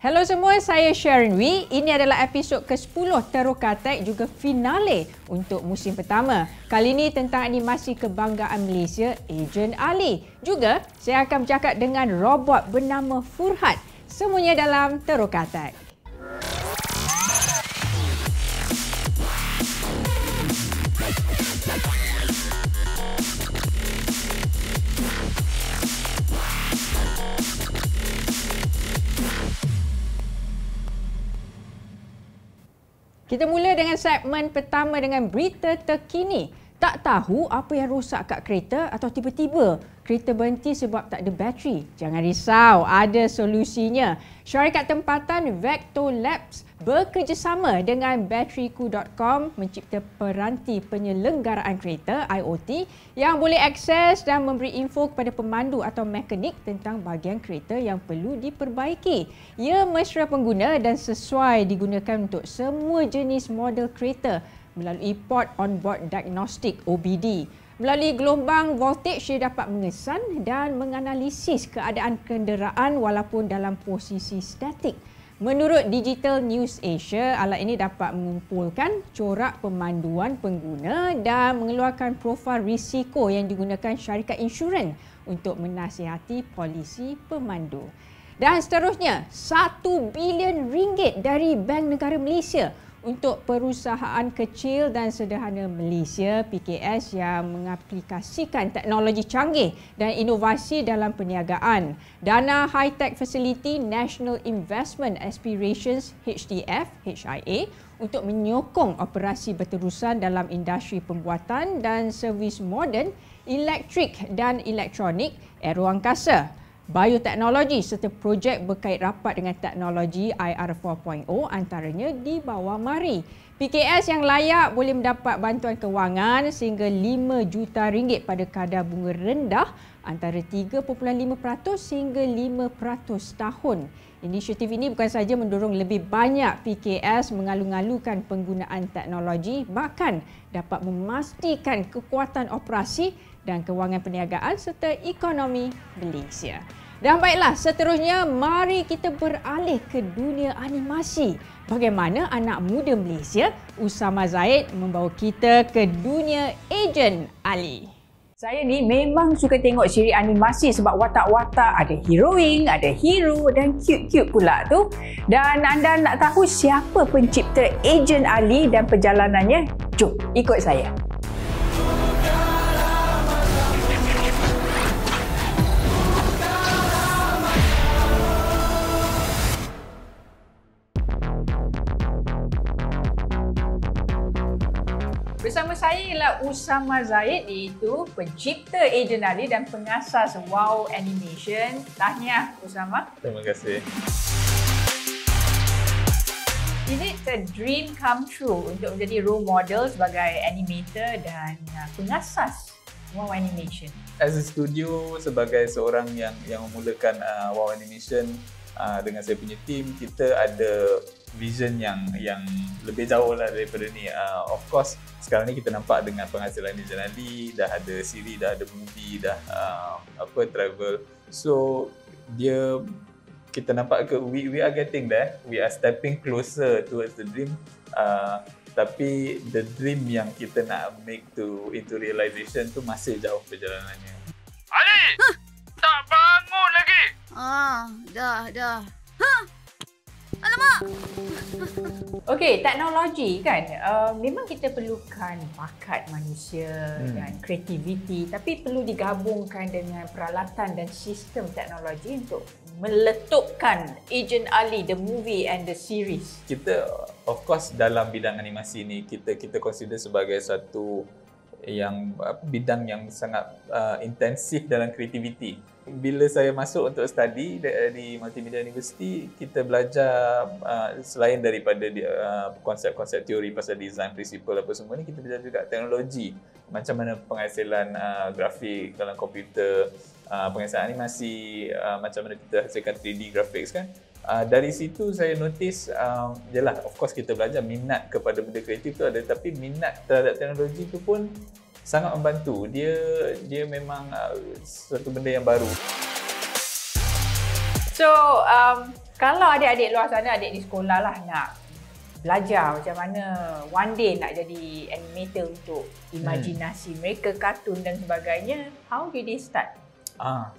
Hello semua, saya Sharon Wee. Ini adalah episod ke-10 Teroka Tech, juga finale untuk musim pertama. Kali ini tentang animasi kebanggaan Malaysia, Agent Ali. Juga, saya akan bercakap dengan robot bernama Furhat. Semuanya dalam Teroka Tech. Kita mula dengan segmen pertama dengan berita terkini. Tak tahu apa yang rosak kat kereta atau tiba-tiba kereta berhenti sebab tak ada bateri? Jangan risau, ada solusinya. Syarikat tempatan Vector Labs bekerjasama dengan Bateriku.com mencipta peranti penyelenggaraan kereta IoT yang boleh akses dan memberi info kepada pemandu atau mekanik tentang bahagian kereta yang perlu diperbaiki. Ia mesra pengguna dan sesuai digunakan untuk semua jenis model kereta melalui Port On Board Diagnostic OBD. Melalui gelombang voltage, ia dapat mengesan dan menganalisis keadaan kenderaan walaupun dalam posisi statik. Menurut Digital News Asia, alat ini dapat mengumpulkan corak pemanduan pengguna dan mengeluarkan profil risiko yang digunakan syarikat insurans untuk menasihati polisi pemandu. Dan seterusnya, RM1 bilion dari Bank Negara Malaysia untuk perusahaan kecil dan sederhana Malaysia PKS yang mengaplikasikan teknologi canggih dan inovasi dalam perniagaan. Dana High Tech Facility National Investment Aspirations HTF HIA untuk menyokong operasi berterusan dalam industri pembuatan dan servis moden, elektrik dan elektronik, aeroangkasa, bioteknologi serta projek berkait rapat dengan teknologi IR 4.0 antaranya di bawah mari. PKS yang layak boleh mendapat bantuan kewangan sehingga RM5 juta pada kadar bunga rendah antara 3.5% hingga 5% tahun. Inisiatif ini bukan sahaja mendorong lebih banyak PKS mengalu-alukan penggunaan teknologi, bahkan dapat memastikan kekuatan operasi dan kewangan perniagaan serta ekonomi Malaysia. Dan baiklah, seterusnya mari kita beralih ke dunia animasi. Bagaimana anak muda Malaysia, Usama Zaid, membawa kita ke dunia Agent Ali. Saya ni memang suka tengok siri animasi sebab watak-watak ada heroine, ada hero dan cute-cute pula tu. Dan anda nak tahu siapa pencipta Agent Ali dan perjalanannya? Jom ikut saya. Bersama saya ialah Usama Zaid, iaitu pencipta Agent Ali dan pengasas Wow Animation. Tahniah Usama. Terima kasih. Is it a dream come true untuk menjadi role model sebagai animator dan pengasas Wow Animation? As a studio, sebagai seorang yang memulakan Wow Animation dengan saya punya team, kita ada vision yang lebih jauh lah daripada ni. Of course, sekarang ni kita nampak dengan penghasilan Agent Ali, dah ada siri, dah ada movie, dah travel. So kita nampak ke we are getting there. We are stepping closer towards the dream. Tapi the dream yang kita nak make into realization tu masih jauh perjalanannya. Ali! Tak bangun lagi! Dah. Alamak! Okey, teknologi kan, memang kita perlukan bakat manusia dan kreativiti, tapi perlu digabungkan dengan peralatan dan sistem teknologi untuk meletupkan Agent Ali, the movie and the series. Kita of course dalam bidang animasi ni kita consider sebagai satu yang bidang yang sangat intensif dalam kreativiti. Bila saya masuk untuk study di Multimedia University, kita belajar selain daripada konsep-konsep teori pasal design, principle apa semua ni, kita belajar juga teknologi. Macam mana penghasilan grafik dalam komputer, penghasilan animasi, macam mana kita hasilkan 3D graphics kan. Dari situ saya notice, jelah of course kita belajar minat kepada benda kreatif tu ada, tapi minat terhadap teknologi tu pun sangat membantu. Dia memang satu benda yang baru. So, Kalau adik-adik luar sana, adik di sekolah lah nak belajar macam mana one day nak jadi animator untuk imajinasi mereka, kartun dan sebagainya, how did they start?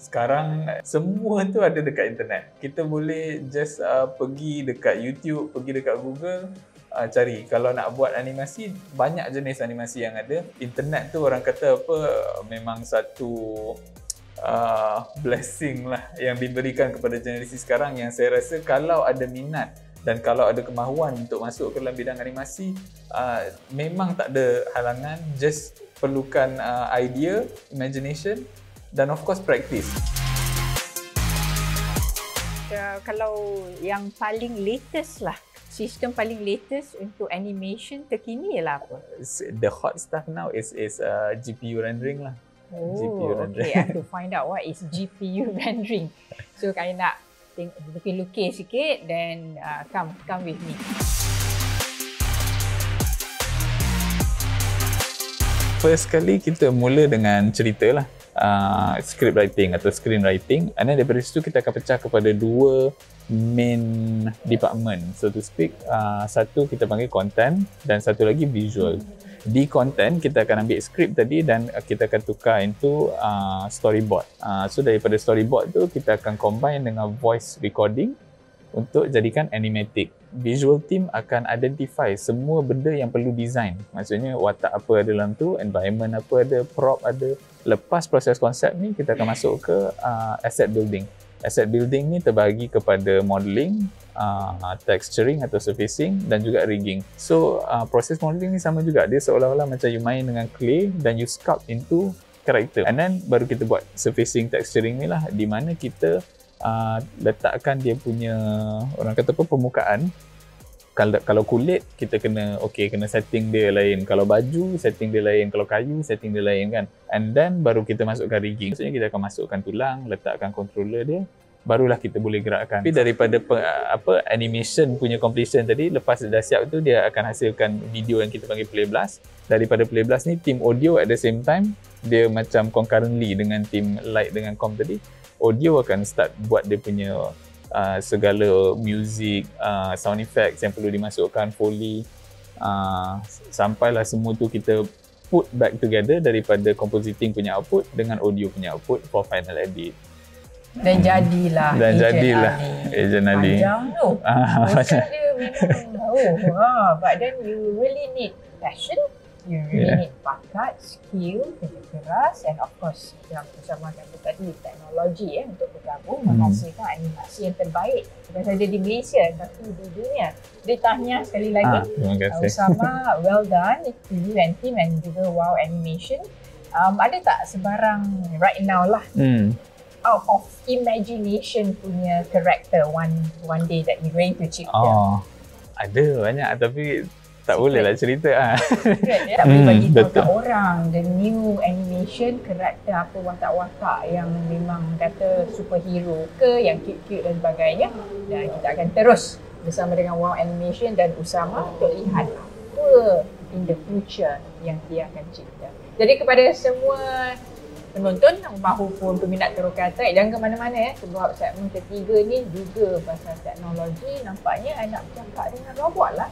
Sekarang semua tu ada dekat internet. Kita boleh just pergi dekat YouTube, pergi dekat Google, cari. Kalau nak buat animasi, banyak jenis animasi yang ada. Internet tu orang kata apa, memang satu blessing lah yang diberikan kepada generasi sekarang, yang saya rasa kalau ada minat dan kalau ada kemahuan untuk masuk ke dalam bidang animasi, memang tak ada halangan. Just perlukan idea, imagination dan of course practice. Kalau yang paling latest lah, sistem paling latest untuk animation terkini ialah apa? The hot stuff now is GPU rendering lah. GPU rendering. Okay, I have to find out what is GPU rendering. So saya nak lukis sikit, then come with me. First kali kita mula dengan cerita lah. Script writing atau screenwriting, and then daripada situ kita akan pecah kepada dua main department, so to speak. Satu kita panggil content dan satu lagi visual. Di content kita akan ambil script tadi dan kita akan tukar into storyboard. So daripada storyboard tu kita akan combine dengan voice recording untuk jadikan animatic. Visual team akan identify semua benda yang perlu design. Maksudnya watak apa ada dalam tu, environment apa ada, prop ada. Lepas proses konsep ni, kita akan masuk ke asset building. Asset building ni terbahagi kepada modeling, texturing atau surfacing dan juga rigging. So proses modeling ni sama juga. Dia seolah-olah macam you main dengan clay dan you sculpt into character. And then baru kita buat surfacing, texturing ni lah, di mana kita letakkan dia punya, orang kata apa, permukaan. Kalau kulit kita kena setting dia lain, kalau baju setting dia lain, kalau kayu setting dia lain kan. And then baru kita masukkan rigging. Maksudnya kita akan masukkan tulang, letakkan controller dia, barulah kita boleh gerakkan. Tapi daripada animation punya completion tadi, lepas dah siap tu dia akan hasilkan video yang kita panggil play blast. Daripada play blast ni team audio at the same time, dia macam concurrently dengan team light dengan com tadi. Audio akan start buat dia punya segala music, sound effects yang perlu dimasukkan, foley, sampailah semua tu kita put back together daripada compositing punya output dengan audio punya output for final edit. Dan jadilah Agent Ali. Panjang tu. Proses dia memang but then you really need passion, you really need bakat, skill, kerja keras, and of course yang bersama kata tadi, teknologi untuk bergabung menghasilkan animasi yang terbaik bukan saja di Malaysia tapi di dunia. Jadi tahniah sekali lagi Usama, well done to you and team, and juga Wow Animation. Ada tak sebarang right now lah out of imagination punya character one day that you're going to cipta? Ada banyak tapi tak boleh lah cerita. Tak boleh bagi tahu kat orang the new animation karakter apa, watak-watak yang memang kata superhero ke, yang cute-cute dan sebagainya. Dan kita akan terus bersama dengan Wow Animation dan Usama untuk lihat apa in the future yang dia akan cipta. Jadi kepada semua penonton mahupun peminat Terukata, jangan ke mana-mana sebab segmen ketiga ni juga pasal teknologi. Nampaknya I nak bercakap dengan robot lah.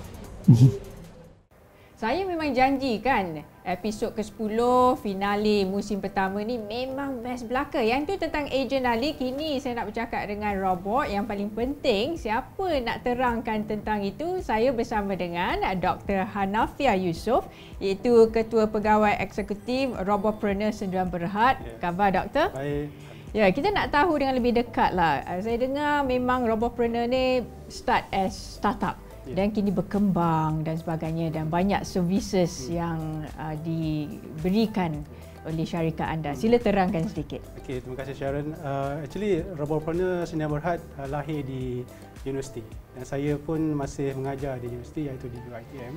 Saya memang janji kan episod ke-10 finale musim pertama ni memang best belaka. Yang tu tentang Agent Ali. Kini saya nak bercakap dengan robot. Yang paling penting, siapa nak terangkan tentang itu? Saya bersama dengan Dr. Hanafia Yusof, iaitu Ketua Pegawai Eksekutif Robopreneur Sdn Bhd. Khabar doktor? Baik. Ya, kita nak tahu dengan lebih dekat lah. Saya dengar memang Robopreneur ni start as startup. Dan kini berkembang dan sebagainya, dan banyak services yang diberikan oleh syarikat anda. Sila terangkan sedikit. Okey, terima kasih Sharon. Actually Robopreneur Sdn Bhd lahir di universiti dan saya pun masih mengajar di universiti, iaitu di UiTM.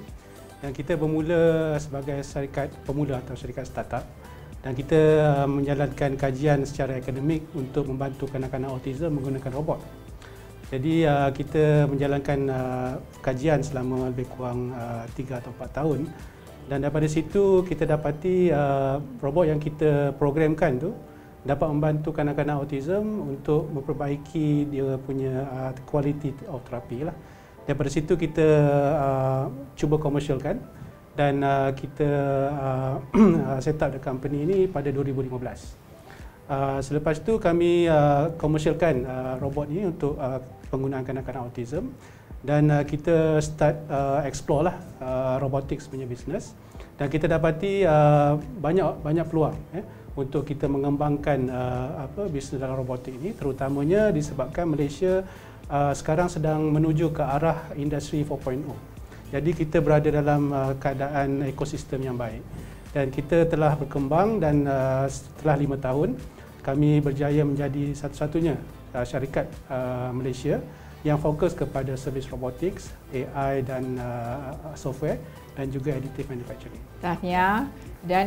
Dan kita bermula sebagai syarikat pemula atau syarikat startup, dan kita menjalankan kajian secara akademik untuk membantu kanak-kanak autism menggunakan robot. Jadi kita menjalankan kajian selama lebih kurang 3 atau 4 tahun, dan daripada situ kita dapati robot yang kita programkan tu dapat membantu kanak-kanak autism untuk memperbaiki dia punya quality of therapy lah. Daripada situ kita cuba komersialkan dan kita set up the company ini pada 2015. Selepas itu kami komersialkan robot ini untuk penggunaan kanak-kanak autism dan kita start explore lah robotics punya business dan kita dapati banyak peluang untuk kita mengembangkan bisnes dalam robotik ini, terutamanya disebabkan Malaysia sekarang sedang menuju ke arah industri 4.0. Jadi kita berada dalam keadaan ekosistem yang baik dan kita telah berkembang dan setelah 5 tahun kami berjaya menjadi satu-satunya syarikat Malaysia yang fokus kepada servis robotics, AI dan software dan juga additive manufacturing. Tahniah. Dan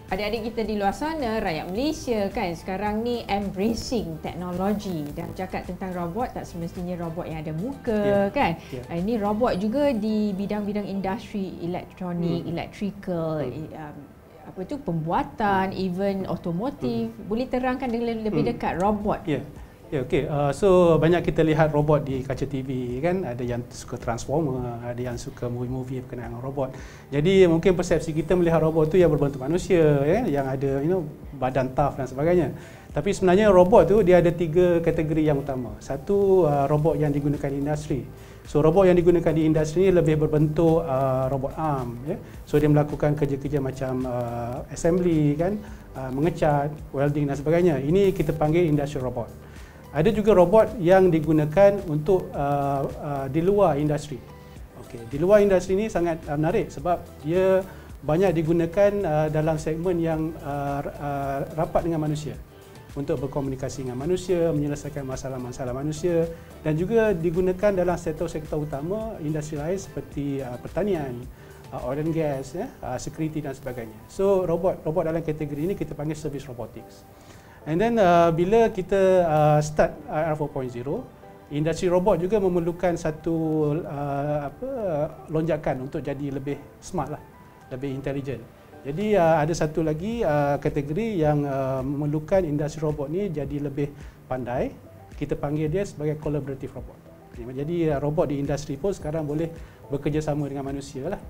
adik-adik kita di luar sana, rakyat Malaysia kan sekarang ni embracing teknologi dan cakap tentang robot tak semestinya robot yang ada muka kan. Ini robot juga di bidang-bidang industri elektronik, electrical, pembuatan, even otomotif. Boleh terangkan dengan lebih dekat robot? Okey. So banyak kita lihat robot di kaca TV kan, ada yang suka Transformer, ada yang suka movie-movie berkenaan dengan robot. Jadi mungkin persepsi kita melihat robot tu yang berbentuk manusia yang ada badan tough dan sebagainya. Tapi sebenarnya robot tu dia ada 3 kategori yang utama. Satu robot yang digunakan di industri. So robot yang digunakan di industri ni lebih berbentuk robot arm So dia melakukan kerja-kerja macam assembly kan, mengecat, welding dan sebagainya. Ini kita panggil industrial robot. Ada juga robot yang digunakan untuk di luar industri. Di luar industri ini sangat menarik sebab dia banyak digunakan dalam segmen yang rapat dengan manusia untuk berkomunikasi dengan manusia, menyelesaikan masalah-masalah manusia dan juga digunakan dalam sektor-sektor utama industri lain seperti pertanian, oil and gas, security dan sebagainya. So robot dalam kategori ini kita panggil service robotics. And then bila kita start IR 4.0, industri robot juga memerlukan satu lonjakan untuk jadi lebih smart lah, lebih intelligent. Jadi ada satu lagi kategori yang memerlukan industri robot ni jadi lebih pandai. Kita panggil dia sebagai collaborative robot. Jadi robot di industri pun sekarang boleh bekerjasama dengan manusia lah.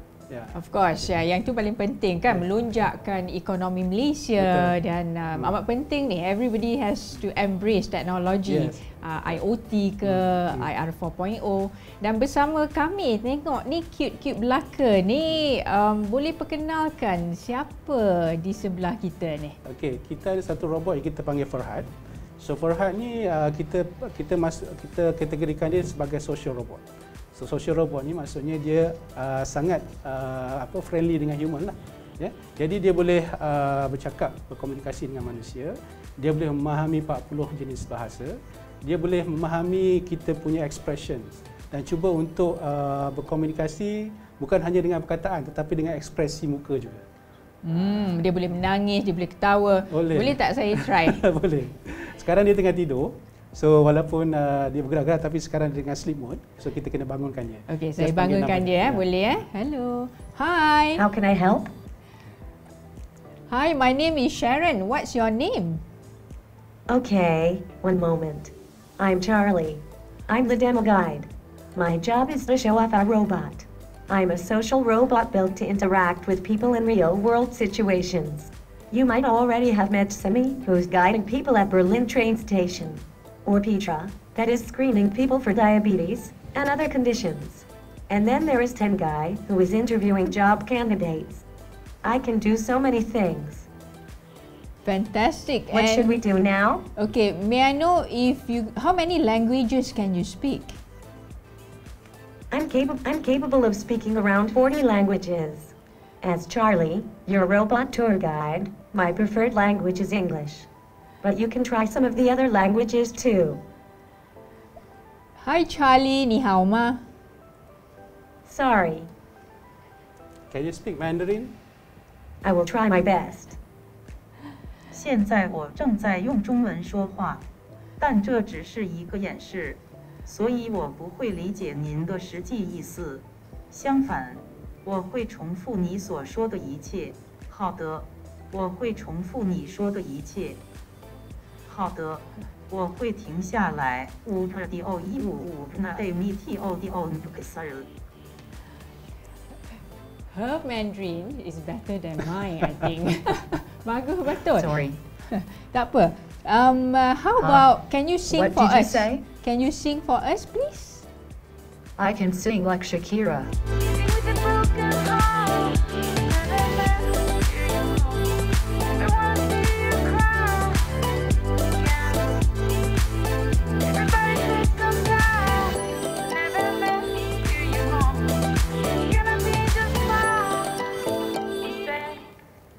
Of course, yang itu paling penting kan, melonjakkan ekonomi Malaysia. Betul. Dan amat penting ni, everybody has to embrace teknologi, IoT ke IR 4.0. Dan bersama kami tengok ni cute-cute belaka ni, boleh perkenalkan siapa di sebelah kita ni? Okey, kita ada satu robot yang kita panggil Farhad. So Farhad ni kita kategorikan dia sebagai social robot. So social robot ni maksudnya dia sangat friendly dengan human lah. Jadi dia boleh bercakap, berkomunikasi dengan manusia. Dia boleh memahami 40 jenis bahasa. Dia boleh memahami kita punya expression dan cuba untuk berkomunikasi bukan hanya dengan perkataan tetapi dengan ekspresi muka juga. Dia boleh menangis, dia boleh ketawa. Boleh tak saya try? Boleh. Sekarang dia tengah tidur. So walaupun dia bergerak-gerak tapi sekarang dia dengan sleep mode. So kita kena bangunkan dia. Okey, saya bangunkan dia boleh Hello. Hi. How can I help? Hi, my name is Sharon. What's your name? Okay, one moment. I'm Charlie. I'm the demo guide. My job is to show off our robot. I'm a social robot built to interact with people in real-world situations. You might already have met Simi, who's guiding people at Berlin train station. Or Petra, that is screening people for diabetes and other conditions. And then there is Tengai, who is interviewing job candidates. I can do so many things. Fantastic. What should we do now? Okay, may I know how many languages can you speak? I'm capable of speaking around 40 languages. As Charlie, your robot tour guide, my preferred language is English. But you can try some of the other languages too. Hi Charlie, ni hao ma? Sorry. Can you speak Mandarin? I will try my best. 现在我正在用中文说话，但这只是一个演示，所以我不会理解您的实际意思。相反，我会重复你所说的一切。好的。我会重复你说的一切。好的，我会停下来。Her Mandarin is better than mine, I think. Bagus betul. Sorry. Tak apa. How about, can you sing What for did you us? say? Can you sing for us, please? I can sing like Shakira.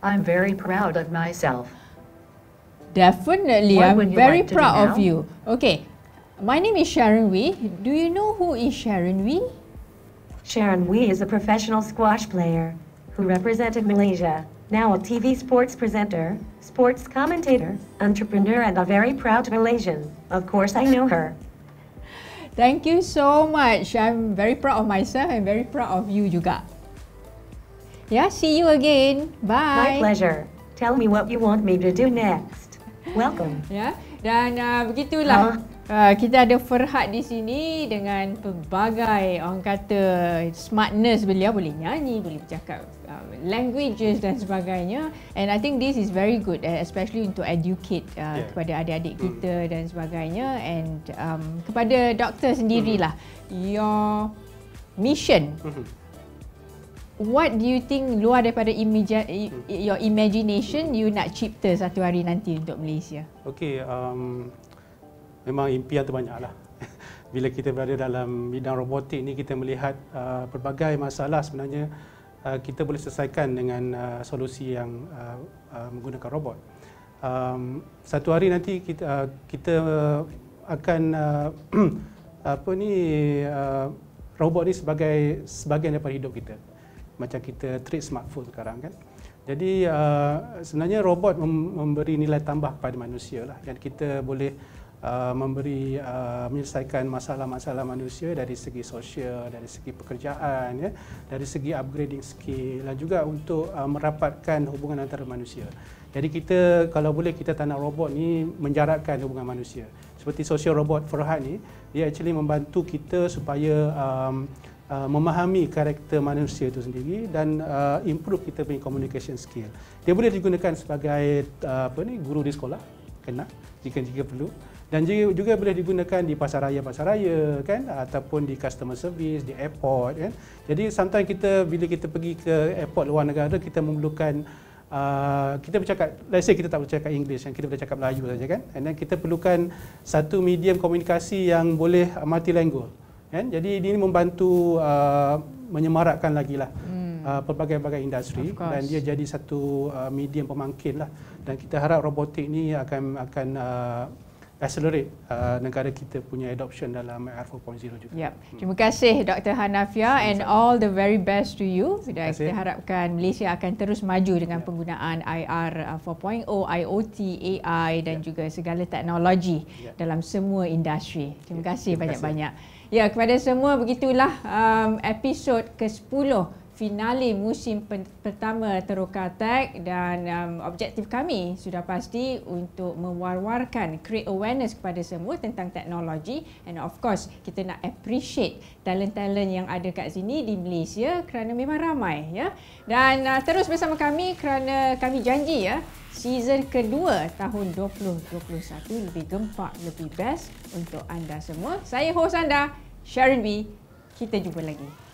I'm very proud of myself. Definitely, What I'm would you very like to do proud of now? you. Okay, my name is Sharon Wee. Do you know who is Sharon Wee? Sharon Wee is a professional squash player who represented Malaysia, now a TV sports presenter, sports commentator, entrepreneur, and a very proud Malaysian. Of course, I know her. Thank you so much. I'm very proud of myself and very proud of you juga. Yeah, see you again. Bye. My pleasure. Tell me what you want me to do next. Welcome. Ya, dan begitulah kita ada Ferhat di sini dengan pelbagai orang kata smartness beliau, boleh nyanyi, boleh bercakap languages dan sebagainya, and I think this is very good, especially untuk educate kepada adik-adik kita dan sebagainya, and kepada doktor sendirilah your mission. What do you think luar daripada your imagination you nak cipta satu hari nanti untuk Malaysia? Okey, memang impian tu banyaklah. Bila kita berada dalam bidang robotik ni, kita melihat pelbagai masalah sebenarnya kita boleh selesaikan dengan solusi yang menggunakan robot. Satu hari nanti kita akan robot ni sebagai sebahagian daripada hidup kita. Macam kita treat smartphone sekarang kan. Jadi sebenarnya robot memberi nilai tambah kepada manusia lah, dan kita boleh menyelesaikan masalah-masalah manusia dari segi sosial, dari segi pekerjaan, ya, dari segi upgrading skill, dan juga untuk merapatkan hubungan antara manusia. Jadi kita, kalau boleh, kita tak nak robot ni menjarakkan hubungan manusia. Seperti social robot Ferhat ni, dia actually membantu kita supaya memahami karakter manusia itu sendiri dan improve kita punya communication skill. Dia boleh digunakan sebagai guru di sekolah, kena jika perlu, dan juga boleh digunakan di pasaraya kan, ataupun di customer service, di airport kan. Jadi sometimes bila kita pergi ke airport luar negara, kita memerlukan kita bercakap, let's say kita tak boleh cakap English, kita boleh cakap Melayu saja kan, and then kita perlukan satu medium komunikasi yang boleh multilingual kan. Jadi ini membantu menyemarakkan lagi lah pelbagai-bagai industri, dan dia jadi satu medium pemangkin lah, dan kita harap robotik ni akan accelerate negara kita punya adoption dalam IR 4.0 juga. Yep. Terima kasih Dr. Hanafia, and all the very best to you. Dan kita harapkan Malaysia akan terus maju dengan penggunaan IR 4.0, IoT, AI dan juga segala teknologi dalam semua industri. Terima kasih banyak-banyak. Ya, kepada semua, begitulah episod ke-10 finale musim pertama Teroka Tech, dan objektif kami sudah pasti untuk mewar-warkan, create awareness kepada semua tentang teknologi, and of course kita nak appreciate talent-talent yang ada kat sini di Malaysia kerana memang ramai ya. Dan terus bersama kami kerana kami janji ya, season kedua tahun 2021 lebih gempak, lebih best untuk anda semua. Saya host anda, Sharon Wee. Kita jumpa lagi.